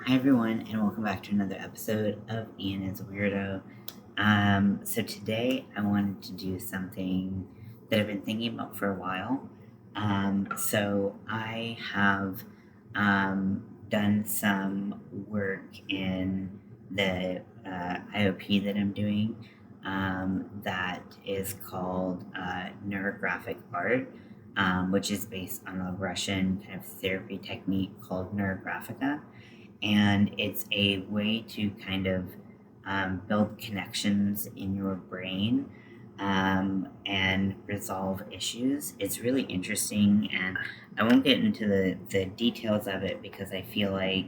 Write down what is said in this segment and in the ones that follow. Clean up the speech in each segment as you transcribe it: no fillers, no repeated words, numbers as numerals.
Hi everyone, and welcome back to another episode of Ian.is Weirdo. So today I wanted to do something that I've been thinking about for a while. So I have done some work in the IOP that I'm doing that is called Neurographic art, which is based on a Russian kind of therapy technique called Neurographica. And it's a way to kind of build connections in your brain and resolve issues. It's really interesting, and I won't get into the details of it because I feel like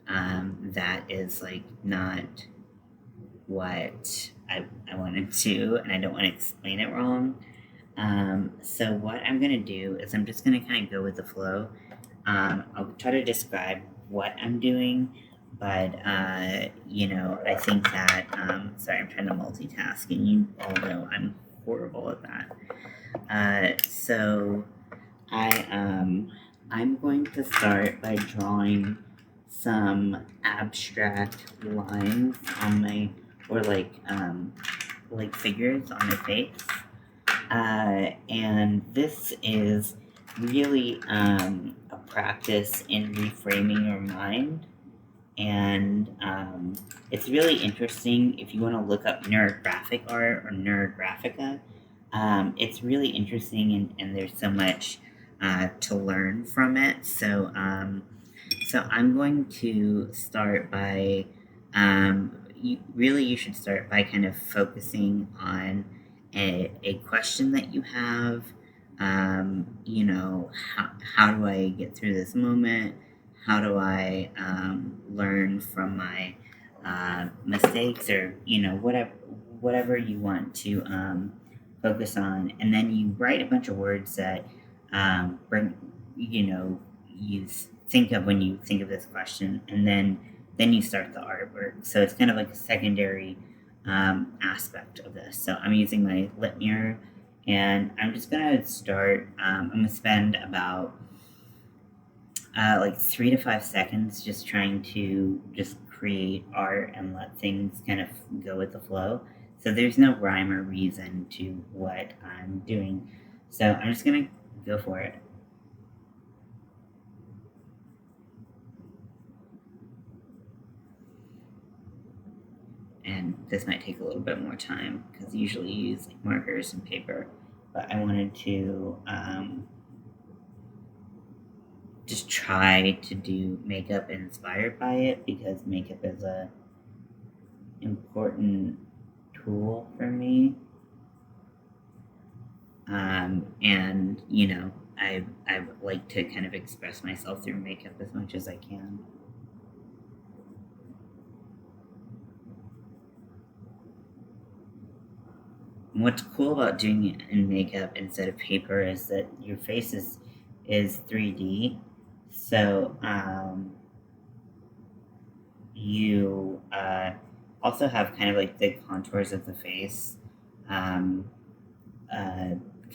that is like not what I wanted to, and I don't want to explain it wrong. So what I'm gonna do is I'm just gonna kind of go with the flow. I'll try to describe what I'm doing, but I think that sorry, I'm trying to multitask, and you all know I'm horrible at that. So I'm going to start by drawing some abstract lines on my or like figures on my face. And this is really a practice in reframing your mind. And it's really interesting if you want to look up neurographic art or neurographica. It's really interesting, and there's so much to learn from it. So I'm going to start by you should start by kind of focusing on a question that you have. How do I get through this moment? How do I learn from my mistakes, or whatever you want to focus on, and then you write a bunch of words that bring you think of when you think of this question, and then you start the artwork. So it's kind of like a secondary aspect of this. So I'm using my lip mirror, and I'm just gonna start. I'm gonna spend about like 3 to 5 seconds just trying to just create art and let things kind of go with the flow. So there's no rhyme or reason to what I'm doing. So I'm just gonna go for it. And this might take a little bit more time because usually you use like markers and paper, but I wanted to just try to do makeup inspired by it because makeup is a important tool for me. And I like to kind of express myself through makeup as much as I can. And what's cool about doing it in makeup instead of paper is that your face is 3D. So you also have kind of like the contours of the face, kind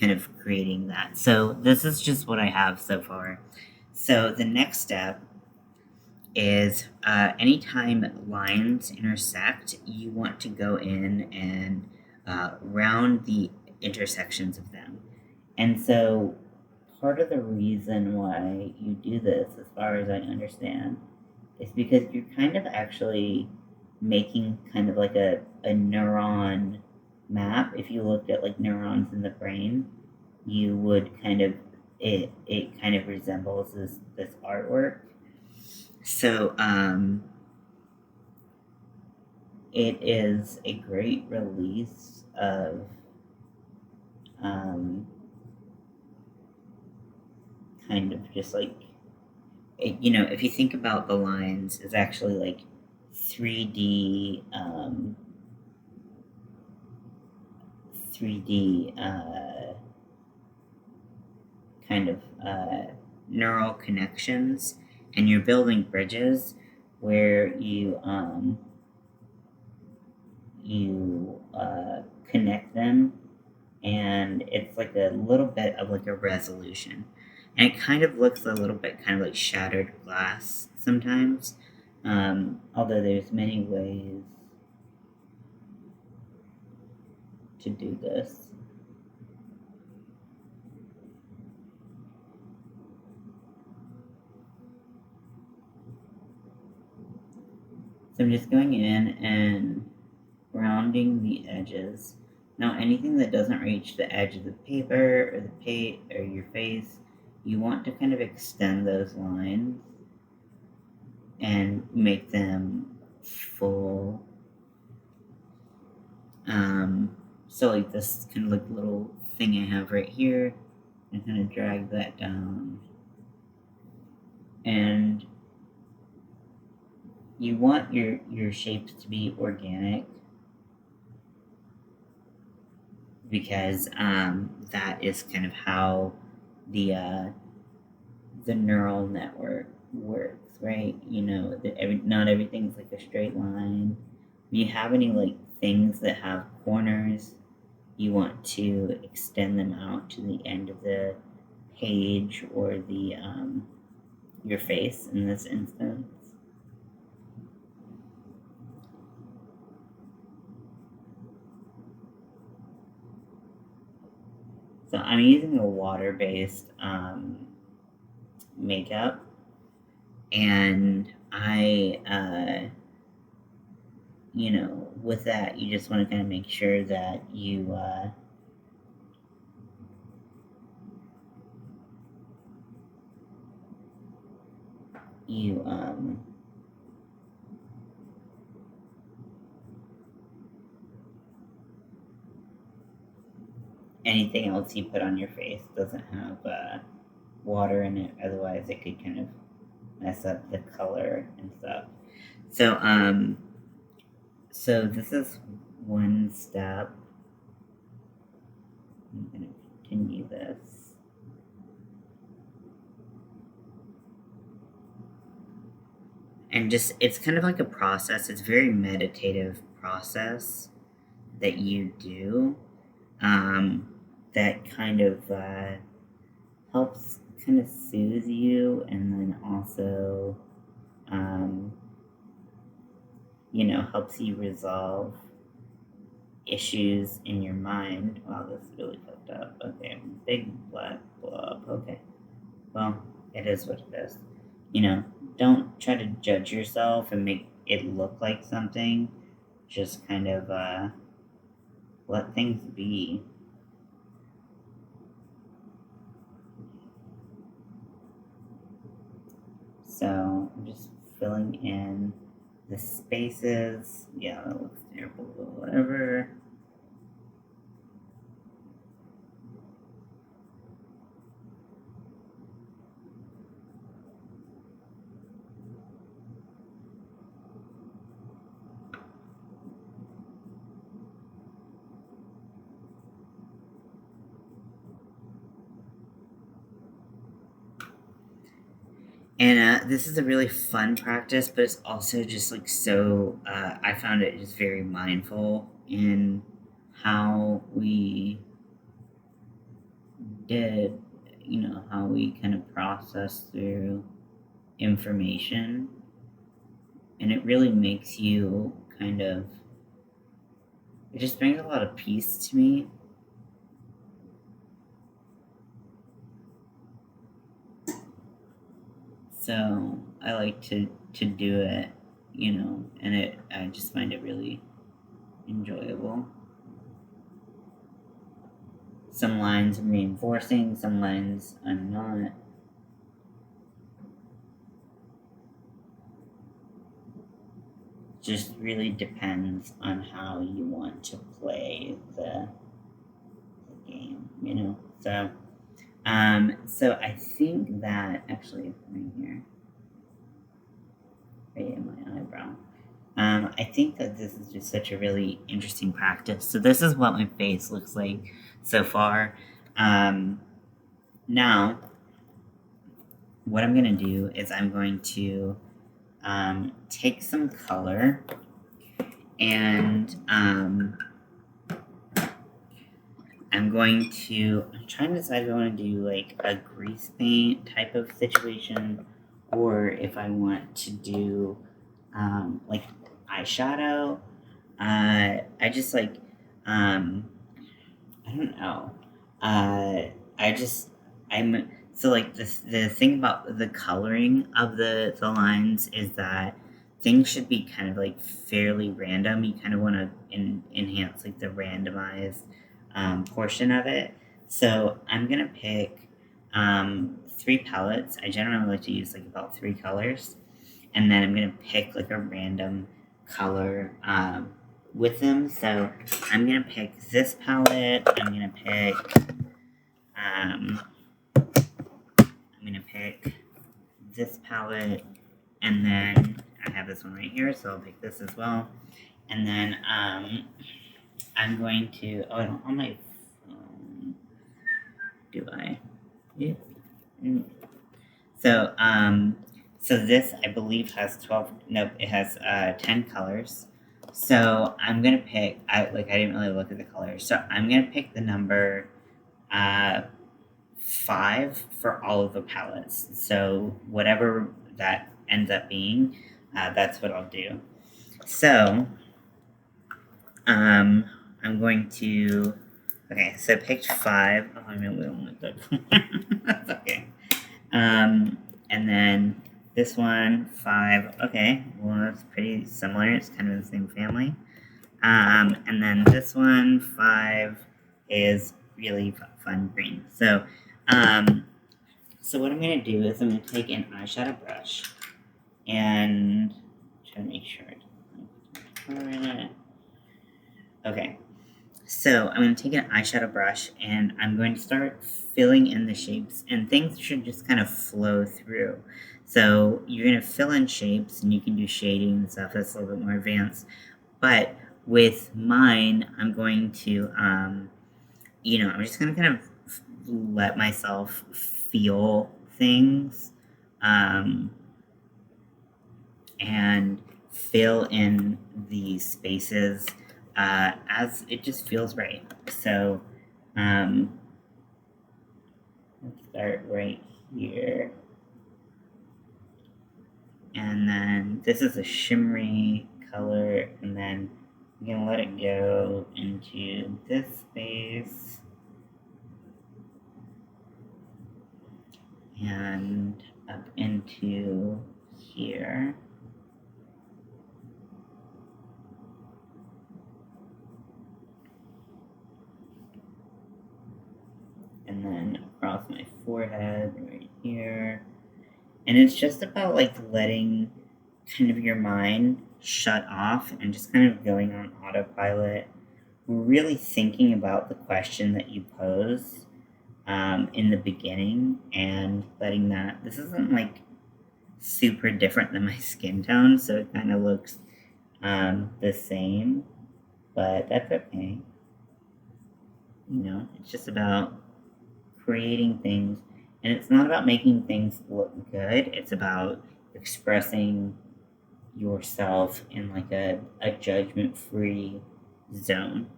of creating that. So this is just what I have so far. So the next step is anytime lines intersect, you want to go in and round the intersections of them. And so part of the reason why you do this, as far as I understand, is because you're kind of actually making kind of like a neuron map. If you looked at like neurons in the brain, you would kind of it kind of resembles this artwork. So it is a great release of kind of just like if you think about the lines, it's actually like 3D 3D kind of neural connections, and you're building bridges where you connect them, and it's like a little bit of like a resolution, and it kind of looks a little bit kind of like shattered glass sometimes, Although there's many ways to do this. So I'm just going in and rounding the edges. Now anything that doesn't reach the edge of the paper or or your face, you want to kind of extend those lines and make them full. So like this kind of like little thing I have right here, I'm gonna drag that down. And you want your shapes to be organic because that is kind of how the neural network works, right? You know, not everything's like a straight line. If you have any like things that have corners, you want to extend them out to the end of the page or the your face in this instance. So I'm using a water-based makeup, and you know, with that, you just want to kind of make sure that you anything else you put on your face doesn't have water in it, otherwise it could kind of mess up the color and stuff. So this is one step. I'm gonna continue this. And just, it's kind of like a process. It's a very meditative process that you do that kind of helps kind of soothe you, and then also, you know, helps you resolve issues in your mind. Wow, this is really fucked up. Okay, big black blob. Okay, well, it is what it is. You know, don't try to judge yourself and make it look like something. Just kind of let things be. So I'm just filling in the spaces. Yeah, that looks terrible, but whatever. And this is a really fun practice, but it's also just like so. I found it just very mindful in how we did, you know, how we kind of process through information. And it really makes you kind of, it just brings a lot of peace to me. So I like to do it, you know, and I just find it really enjoyable. Some lines I'm reinforcing, some lines I'm not. Just really depends on how you want to play the game, you know. So I think that actually right here, right in my eyebrow. I think that this is just such a really interesting practice. So this is what my face looks like so far. Now, what I'm going to do is I'm going to take some color and I'm trying to decide if I want to do like a grease paint type of situation or if I want to do like eyeshadow. I just like, I don't know. I just I'm so like the thing about the coloring of the lines is that things should be kind of like fairly random. You kind of want to enhance like the randomized portion of it. So I'm gonna pick three palettes. I generally like to use like about three colors, and then I'm gonna pick like a random color with them. So I'm gonna pick this palette. Um, I'm gonna pick this palette, and then I have this one right here, so I'll pick this as well. And then I'm going to. Oh, I don't on my phone. Do I? Yeah. So so this I believe has 12. Nope, it has 10 colors. So I'm gonna pick. I didn't really look at the colors. So I'm gonna pick the number 5 for all of the palettes. So whatever that ends up being, that's what I'll do. So I'm going to. Okay, so I picked 5. Oh, I mean, we don't want that. That's okay. And then this one, 5. Okay, well, it's pretty similar. It's kind of the same family. And then this one, 5, is really fun green. So, so what I'm going to do is I'm going to take an eyeshadow brush and try to make sure it. Okay. So I'm going to take an eyeshadow brush and I'm going to start filling in the shapes, and things should just kind of flow through. So you're going to fill in shapes and you can do shading and stuff that's a little bit more advanced. But with mine, I'm going to, I'm just going to kind of let myself feel things and fill in the spaces as it just feels right. So let's start right here. And then this is a shimmery color, and then I'm going to let it go into this space. And up into here. And then across my forehead right here. And it's just about like letting kind of your mind shut off and just kind of going on autopilot, really thinking about the question that you pose in the beginning and letting that. This isn't like super different than my skin tone, so it kind of looks the same, but that's okay. It's just about creating things, and it's not about making things look good. It's about expressing yourself in like a judgment-free zone.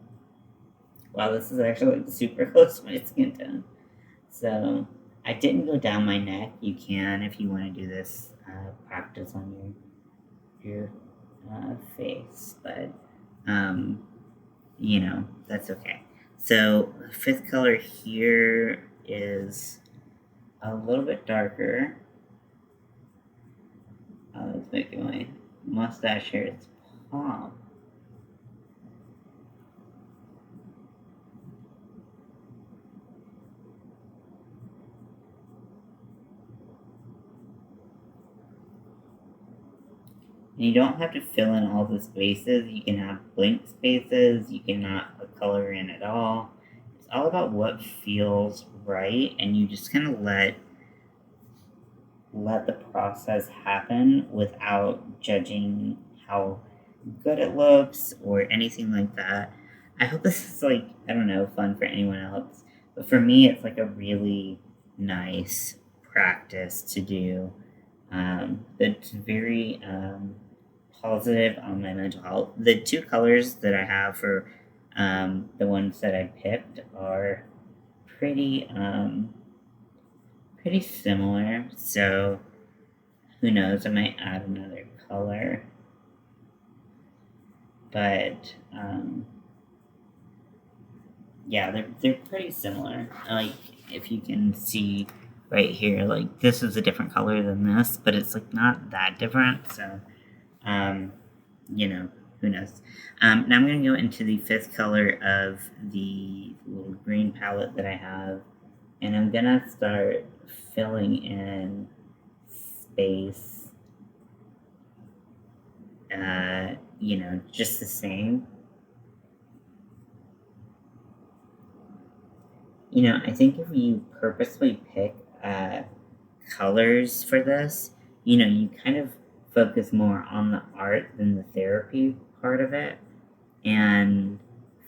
Wow, this is actually like super close to my skin tone. So I didn't go down my neck. You can, if you want to do this practice on your face, but that's okay. So fifth color here is a little bit darker. Let's make my mustache here. It's pop. And you don't have to fill in all the spaces. You can have blank spaces. You can not put color in at all. It's all about what feels right, and you just kind of let the process happen without judging how good it looks or anything like that. I hope this is like, I don't know, fun for anyone else. But for me, it's like a really nice practice to do. It's very positive on my mental health. The two colors that I have for the ones that I picked are pretty pretty similar. So who knows? I might add another color. but yeah, they're pretty similar. Like, if you can see right here, like, this is a different color than this, but it's like not that different. So, you know, who knows? Now I'm going to go into the fifth color of the little green palette that I have, and I'm going to start filling in space, just the same. I think if you purposely pick colors for this, you kind of focus more on the art than the therapy part of it. And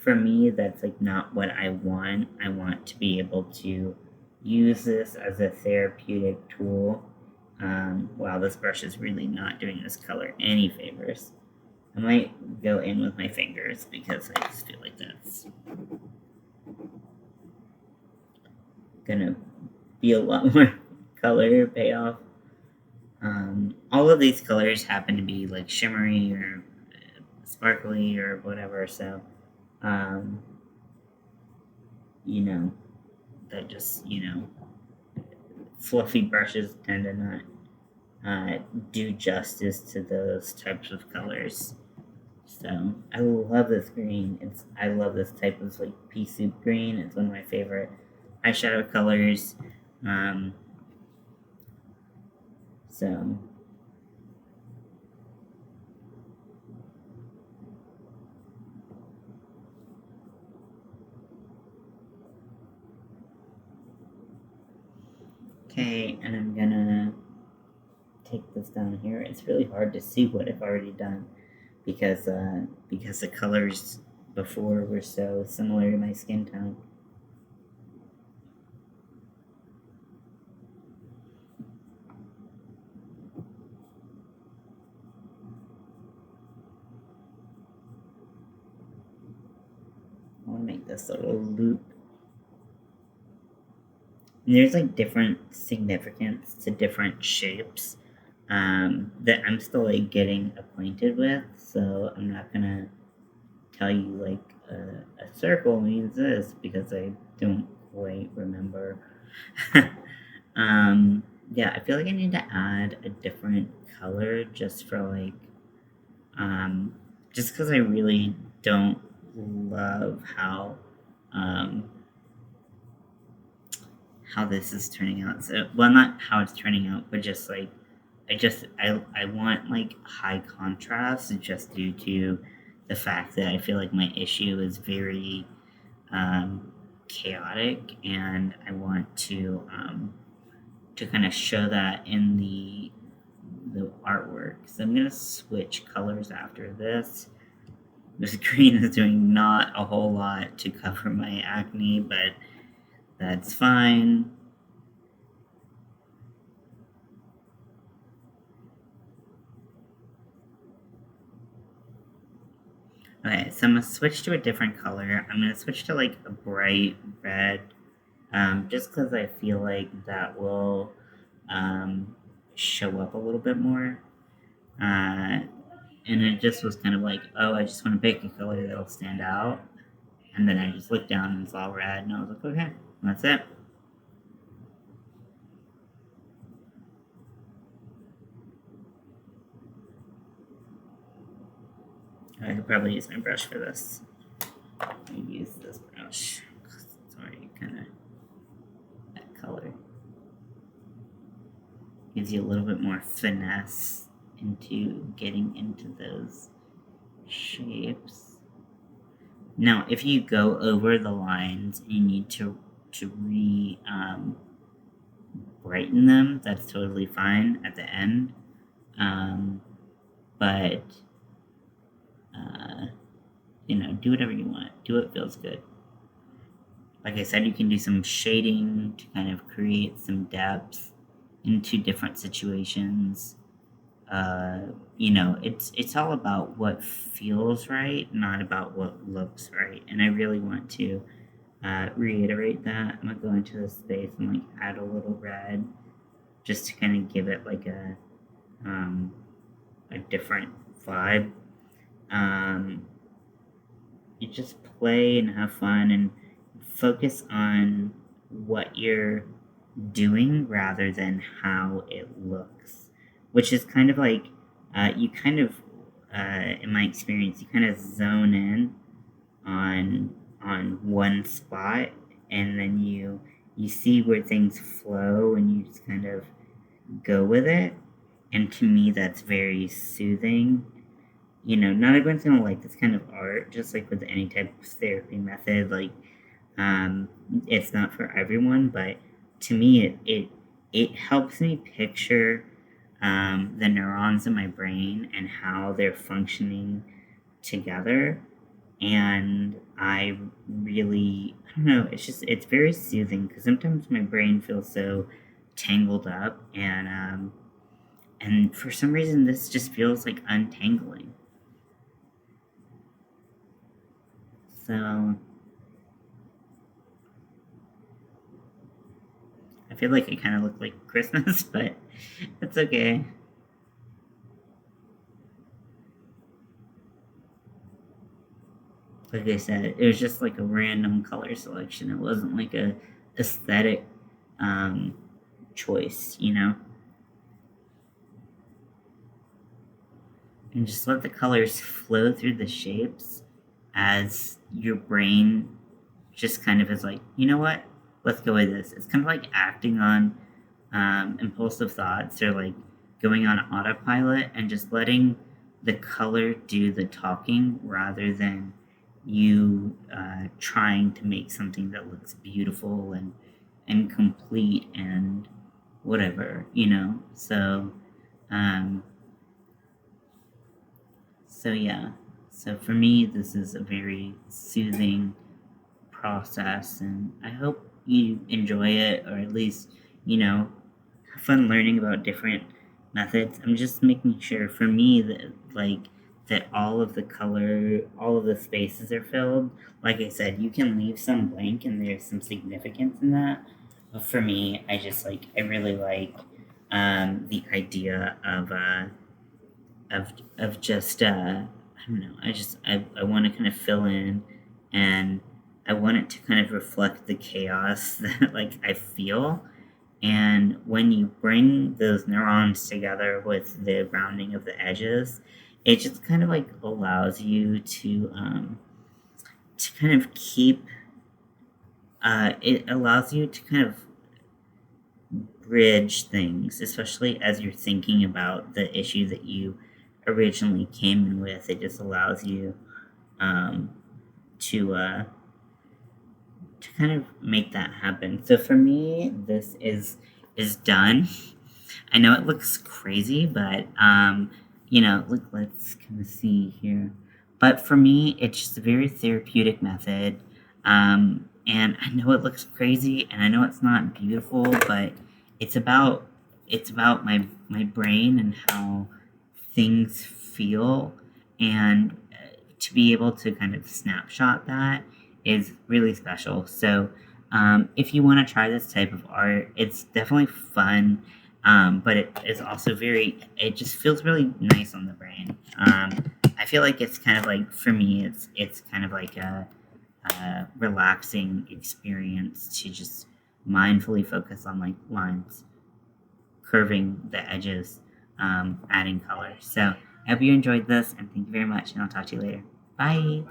for me, that's like not what I want. I want to be able to use this as a therapeutic tool. Wow, this brush is really not doing this color any favors. I might go in with my fingers because I just feel like that's gonna be a lot more color payoff. All of these colors happen to be like shimmery or sparkly or whatever, so that just fluffy brushes tend to not do justice to those types of colors. So I love this green. I love this type of like pea soup green. It's one of my favorite eyeshadow colors. So okay, and I'm gonna take this down here. It's really hard to see what I've already done because the colors before were so similar to my skin tone. I want to make this little loop. And there's like different significance to different shapes that I'm still like getting acquainted with. So I'm not gonna tell you like a circle means this because I don't quite remember. Yeah, I feel like I need to add a different color just for like just because I really don't love how this is turning out. So, well, not how it's turning out, but just like I want like high contrast just due to the fact that I feel like my issue is very chaotic, and I want to kind of show that in the artwork. So I'm gonna switch colors after this. This green is doing not a whole lot to cover my acne, but that's fine. Okay, so I'm gonna switch to a different color. I'm gonna switch to like a bright red, just because I feel like that will show up a little bit more. And it just was kind of like, oh, I just want to pick a color that'll stand out. And then I just looked down and it's all red, and I was like, okay, that's it. I could probably use my brush for this. I use this brush because it's already kind of that color. Gives you a little bit more finesse into getting into those shapes. Now, if you go over the lines and you need to brighten them, that's totally fine at the end. But do whatever you want. Do what feels good. Like I said, you can do some shading to kind of create some depth into different situations. It's all about what feels right, not about what looks right. And I really want to reiterate that. I'm gonna go into this space and like add a little red, just to kind of give it like a different vibe. you just play and have fun and focus on what you're doing rather than how it looks, which is kind of like you kind of, in my experience, you kind of zone in on one spot, and then you see where things flow, and you just kind of go with it. And to me, that's very soothing. Not everyone's gonna like this kind of art, just like with any type of therapy method. Like, um, it's not for everyone, but to me, it helps me picture the neurons in my brain and how they're functioning together. And I really, I don't know, it's very soothing because sometimes my brain feels so tangled up, and for some reason, this just feels like untangling. So I feel like I kind of look like Christmas, but it's okay. Like I said, it was just like a random color selection. It wasn't like a aesthetic um, choice. And just let the colors flow through the shapes as your brain just kind of is like, you know what? Let's go with this. It's kind of like acting on impulsive thoughts, or like going on autopilot and just letting the color do the talking rather than you trying to make something that looks beautiful and complete and whatever. Um, so yeah. So for me, this is a very soothing process, and I hope you enjoy it, or at least, have fun learning about different methods. I'm just making sure for me that, like, that all of the spaces are filled. Like I said, you can leave some blank and there's some significance in that. But for me, I really like the idea of just I don't know. I want to kind of fill in, and I want it to kind of reflect the chaos that like I feel. And when you bring those neurons together with the rounding of the edges, it just kind of like allows you to kind of keep. It allows you to kind of bridge things, especially as you're thinking about the issue that you originally came in with. It just allows you um, to to kind of make that happen. So for me, this is done. I know it looks crazy, but look, let's kind of see here. But for me, it's just a very therapeutic method. And I know it looks crazy, and I know it's not beautiful, but it's about my brain and how things feel, and to be able to kind of snapshot that is really special. So if you want to try this type of art, it's definitely fun, but it is also it just feels really nice on the brain. I feel like it's kind of like, for me, it's kind of like a relaxing experience to just mindfully focus on like lines, curving the edges, adding color. So I hope you enjoyed this, and thank you very much, and I'll talk to you later. Bye.